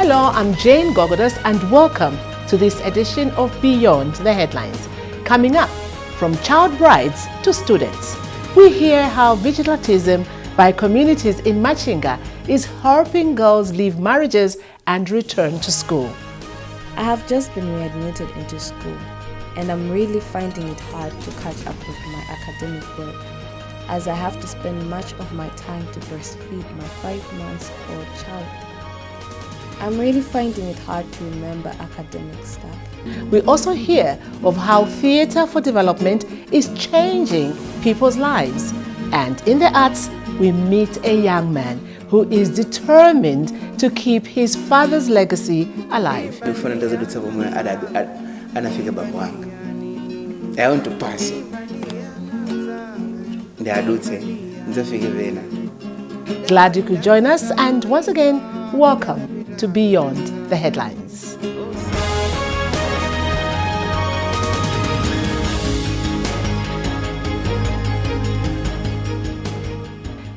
Hello, I'm Jane Gogodas and welcome to this edition of Beyond the Headlines. Coming up, from child brides to students, we hear how vigilantism by communities in Machinga is helping girls leave marriages and return to school. I have just been readmitted into school and I'm really finding it hard to catch up with my academic work, as I have to spend much of my time to breastfeed my 5-month-old child. I'm really finding it hard to remember academic stuff. We also hear of how Theatre for Development is changing people's lives. And in the arts, we meet a young man who is determined to keep his father's legacy alive. I want to pass. Glad you could join us, and once again, welcome to Beyond the Headlines.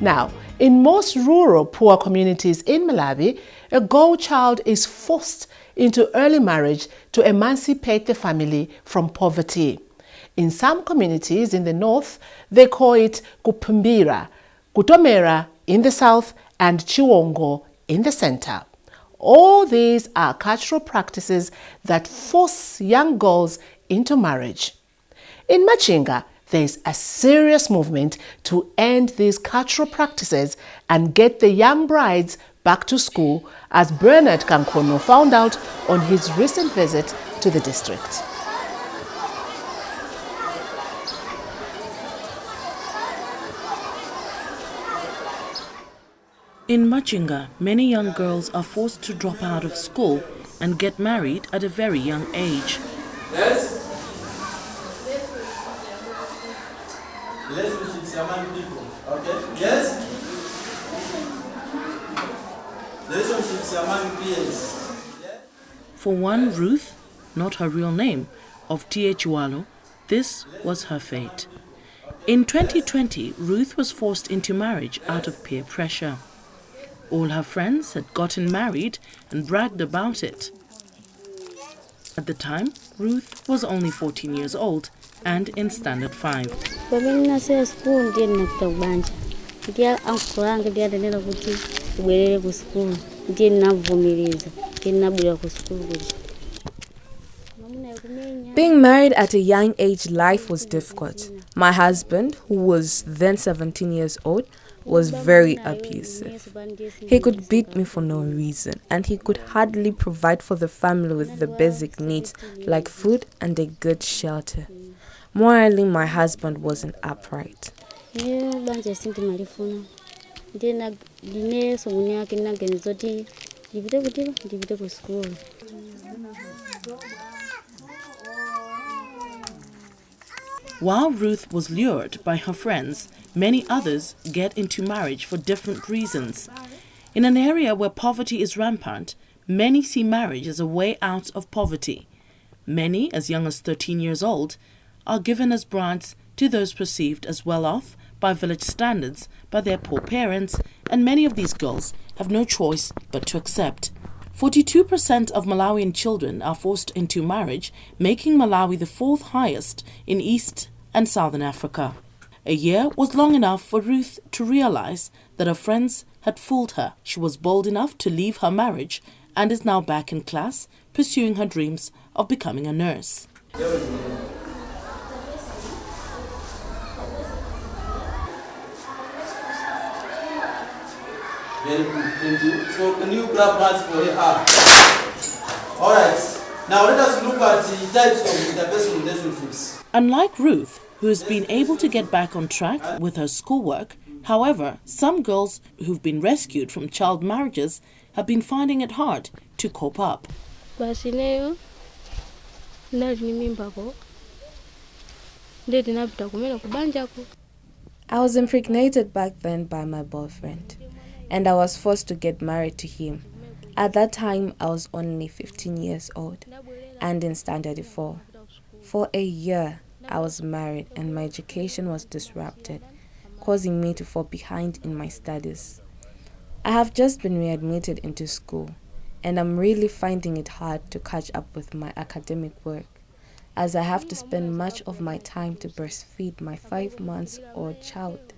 Now, in most rural poor communities in Malawi, a girl child is forced into early marriage to emancipate the family from poverty. In some communities in the north, they call it Kupumbira, Kutomera in the south, and Chiwongo in the center. All these are cultural practices that force young girls into marriage. In Machinga, there is a serious movement to end these cultural practices and get the young brides back to school, as Bernard Kankono found out on his recent visit to the district. In Machinga, many young girls are forced to drop out of school and get married at a very young age. Yes? Relationships among people. Okay? Yes? Relationships among peers. For one Ruth, not her real name, of T.H. Walo, this was her fate. In 2020, Ruth was forced into marriage out of peer pressure. All her friends had gotten married and bragged about it. At the time, Ruth was only 14 years old and in Standard 5. Being married at a young age, life was difficult. My husband, who was then 17 years old, was very abusive. He could beat me for no reason, and he could hardly provide for the family with the basic needs like food and a good shelter. Morally, my husband wasn't upright. While Ruth was lured by her friends, many others get into marriage for different reasons. In an area where poverty is rampant, many see marriage as a way out of poverty. Many, as young as 13 years old, are given as brides to those perceived as well-off by village standards by their poor parents, and many of these girls have no choice but to accept. 42% of Malawian children are forced into marriage, making Malawi the 4th highest in East and Southern Africa. A year was long enough for Ruth to realize that her friends had fooled her. She was bold enough to leave her marriage and is now back in class, pursuing her dreams of becoming a nurse. Very good, thank you. So can you grab hands for her? Alright, now let us look at the types of interpersonal relationships. Unlike Ruth, who has been able to get back on track with her schoolwork, however, some girls who've been rescued from child marriages have been finding it hard to cope up. I was impregnated back then by my boyfriend, and I was forced to get married to him. At that time, I was only 15 years old and in Standard 4. For a year, I was married and my education was disrupted, causing me to fall behind in my studies. I have just been readmitted into school and I'm really finding it hard to catch up with my academic work, as I have to spend much of my time to breastfeed my 5-month-old child.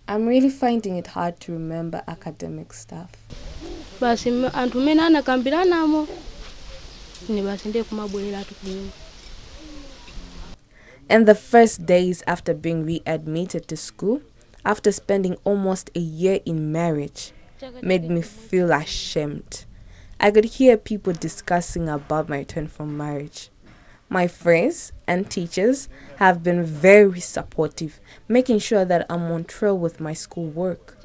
I'm really finding it hard to remember academic stuff. In the first days after being readmitted to school, after spending almost a year in marriage, made me feel ashamed. I could hear people discussing about my return from marriage. My friends and teachers have been very supportive, making sure that I'm on trail with my schoolwork.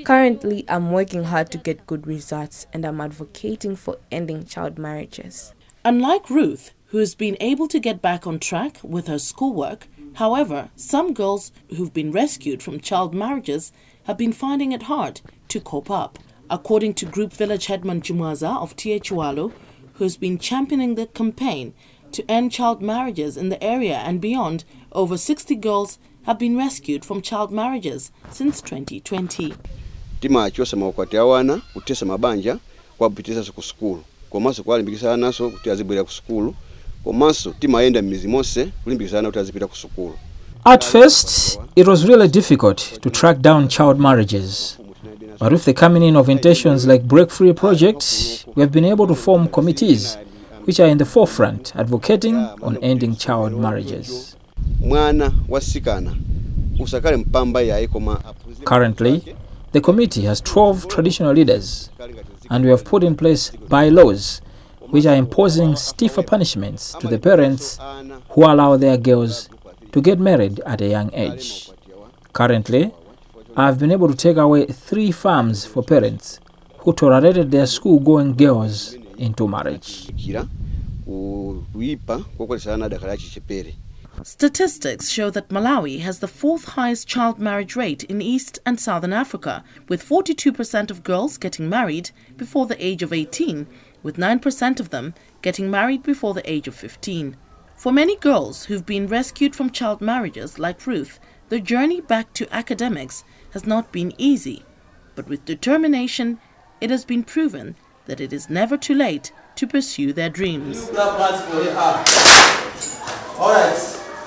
Currently, I'm working hard to get good results, and I'm advocating for ending child marriages. Unlike Ruth, who has been able to get back on track with her schoolwork, however, some girls who've been rescued from child marriages have been finding it hard to cope up. According to Group Village Headman Jumwaza of Chihuahua, who has been championing the campaign to end child marriages in the area and beyond, over 60 girls have been rescued from child marriages since 2020. Tima achosa makwati awana kutesa mabanja kwa kupitisa ku school. Komanso kwalimbikisa naso kutazibira ku school. Komanso tima aenda mizi mose kulimbikisa na kutazipita ku school. At first, it was really difficult to track down child marriages. But with the coming in of intentions like Break Free projects, we have been able to form committees which are in the forefront advocating on ending child marriages. Currently, the committee has 12 traditional leaders, and we have put in place bylaws which are imposing stiffer punishments to the parents who allow their girls to get married at a young age. Currently, I have been able to take away 3 farms for parents who tolerated their school-going girls into marriage. Statistics show that Malawi has the 4th highest child marriage rate in East and Southern Africa, with 42% of girls getting married before the age of 18, with 9% of them getting married before the age of 15. For many girls who've been rescued from child marriages like Ruth, the journey back to academics has not been easy, but with determination, it has been proven that it is never too late to pursue their dreams. Alright,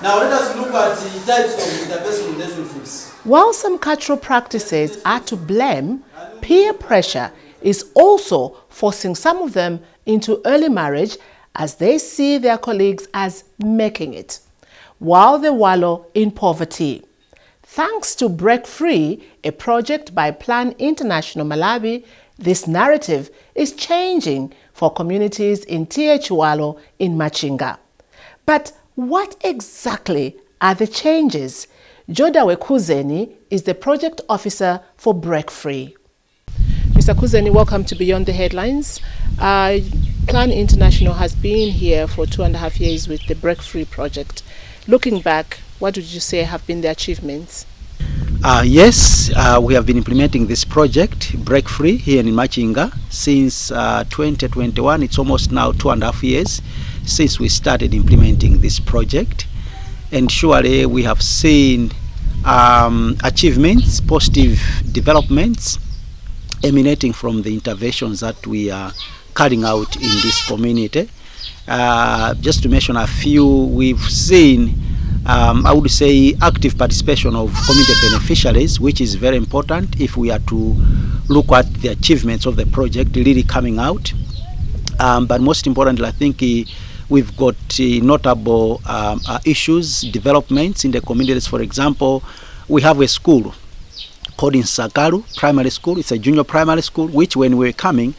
now let us look at the types of interpersonal relationships. While some cultural practices are to blame, peer pressure is also forcing some of them into early marriage as they see their colleagues as making it, while they wallow in poverty. Thanks to Break Free, a project by Plan International Malawi, this narrative is changing for communities in Chihuahua in Machinga. But what exactly are the changes? Jodawe Kuzeni is the project officer for Break Free. Mr. Kuzeni, welcome to Beyond the Headlines. Plan International has been here for 2.5 years with the Break Free project. Looking back, what would you say have been the achievements? Yes, we have been implementing this project, Break Free, here in Machinga since 2021. It's almost now 2.5 years since we started implementing this project. And surely we have seen achievements, positive developments emanating from the interventions that we are carrying out in this community. Just to mention a few, we've seen I would say active participation of community beneficiaries, which is very important if we are to look at the achievements of the project really coming out. But most importantly, I think we've got notable issues, developments in the communities. For example, we have a school called in Sakaru Primary School. It's a junior primary school, which when we were coming,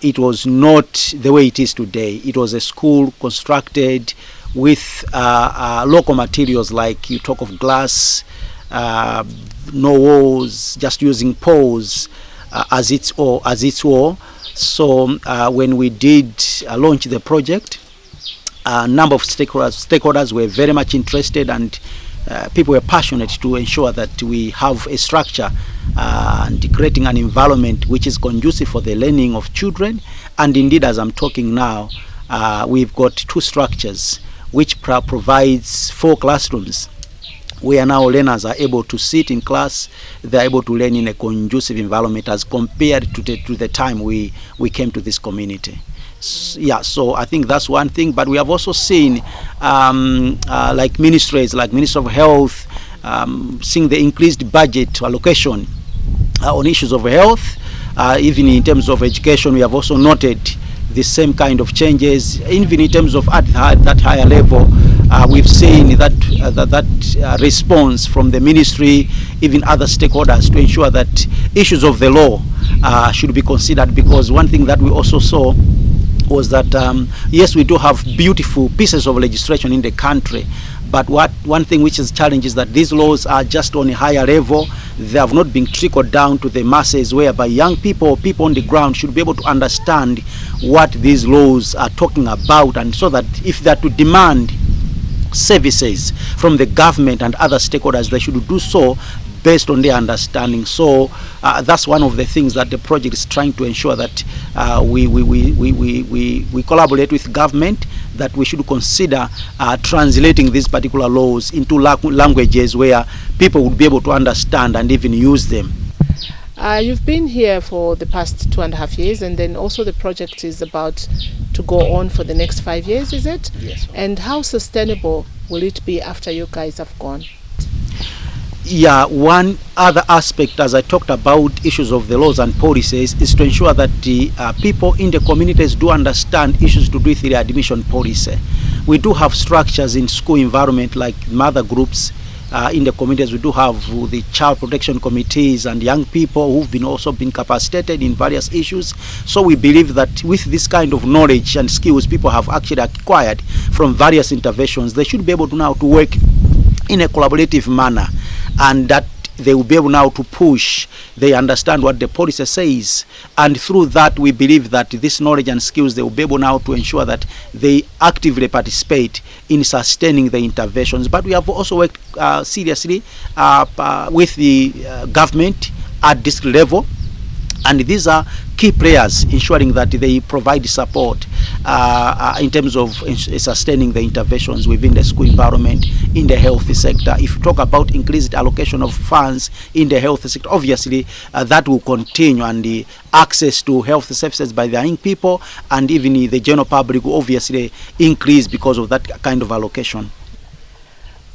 it was not the way it is today. It was a school constructed with local materials, like you talk of glass, no walls, just using poles as its wall. So when we did launch the project, a number of stakeholders were very much interested, and people were passionate to ensure that we have a structure and creating an environment which is conducive for the learning of children. And indeed, as I'm talking now, we've got 2 structures which provides 4 classrooms where now learners are able to sit in class, they're able to learn in a conducive environment as compared to the time we came to this community. Yeah, so I think that's one thing, but we have also seen like ministries, like Minister of Health, seeing the increased budget allocation on issues of health. Even in terms of education, we have also noted the same kind of changes. Even in terms of at that higher level, we've seen that response from the ministry, even other stakeholders, to ensure that issues of the law should be considered. Because one thing that we also saw was that yes, we do have beautiful pieces of legislation in the country, but one thing which is challenge is that these laws are just on a higher level. They have not been trickled down to the masses, whereby young people, people on the ground, should be able to understand what these laws are talking about, and so that if they are to demand services from the government and other stakeholders, they should do so based on their understanding. So that's one of the things that the project is trying to ensure, that we collaborate with government, that we should consider translating these particular laws into languages where people would be able to understand and even use them. You've been here for the past 2.5 years, and then also the project is about to go on for the next 5 years, is it? Yes. And how sustainable will it be after you guys have gone? Yeah, one other aspect, as I talked about issues of the laws and policies, is to ensure that the people in the communities do understand issues to do with the admission policy. We do have structures in school environment like mother groups. In the communities, we do have the child protection committees and young people who've also been capacitated in various issues. So we believe that with this kind of knowledge and skills people have actually acquired from various interventions, they should be able to now to work in a collaborative manner, and that they will be able now to push, they understand what the policy says, and through that we believe that this knowledge and skills, they will be able now to ensure that they actively participate in sustaining the interventions. But we have also worked seriously with the government at this level, and these are key players ensuring that they provide support in terms of sustaining the interventions within the school environment in the health sector. If you talk about increased allocation of funds in the health sector, obviously that will continue, and the access to health services by the young people and even the general public will obviously increase because of that kind of allocation.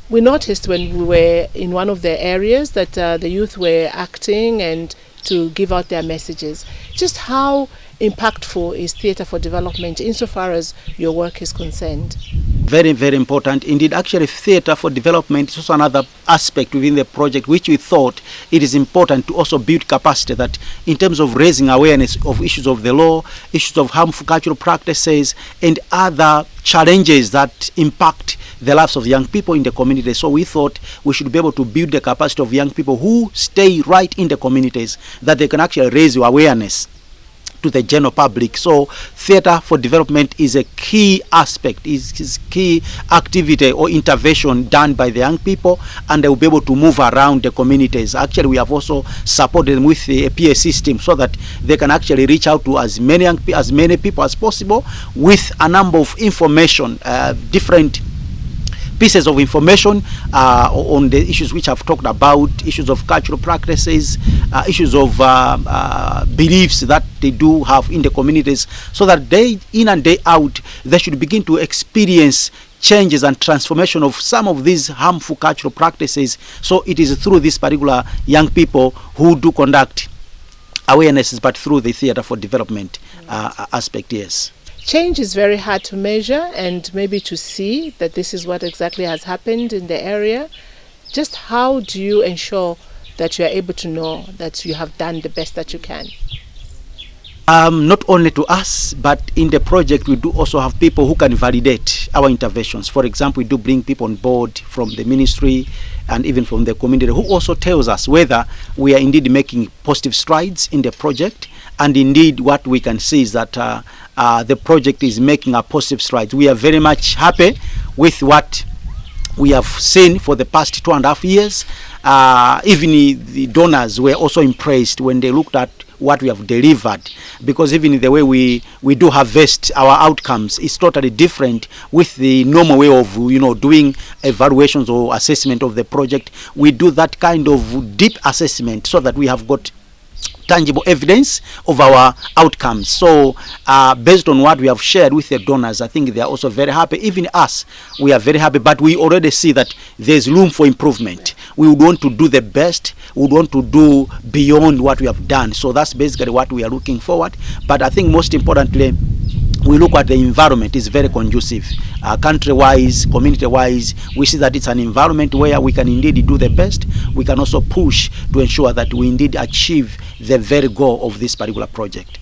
We noticed when we were in one of the areas that the youth were acting and to give out their messages. Just how impactful is Theatre for Development insofar as your work is concerned? Very, very important. Indeed, actually, Theatre for Development is also another aspect within the project which we thought it is important to also build capacity, that in terms of raising awareness of issues of the law, issues of harmful cultural practices, and other challenges that impact the lives of young people in the community. So we thought we should be able to build the capacity of young people who stay right in the communities, that they can actually raise awareness to the general public. So Theatre for Development is a key aspect, is key activity or intervention done by the young people, and they will be able to move around the communities. Actually, we have also supported them with a PA system so that they can actually reach out to as many people as possible with a number of information, different pieces of information on the issues which I've talked about, issues of cultural practices, issues of beliefs that they do have in the communities, so that day in and day out they should begin to experience changes and transformation of some of these harmful cultural practices. So it is through this particular young people who do conduct awarenesses, but through the Theatre for Development aspect, yes. Change is very hard to measure and maybe to see that this is what exactly has happened in the area. Just how do you ensure that you are able to know that you have done the best that you can? Not only to us, but in the project we do also have people who can validate our interventions. For example, we do bring people on board from the ministry and even from the community who also tells us whether we are indeed making positive strides in the project. And indeed what we can see is that the project is making a positive strides. We are very much happy with what we have seen for the past 2.5 years. Even the donors were also impressed when they looked at what we have delivered, because even the way we do harvest our outcomes is totally different with the normal way of doing evaluations or assessment of the project. We do that kind of deep assessment so that we have got tangible evidence of our outcomes. So based on what we have shared with the donors, I think they are also very happy. Even us, we are very happy, but we already see that there's room for improvement. We would want to do the best. We would want to do beyond what we have done. So that's basically what we are looking forward. But I think most importantly, we look at the environment is very conducive, country-wise, community-wise. We see that it's an environment where we can indeed do the best. We can also push to ensure that we indeed achieve the very goal of this particular project.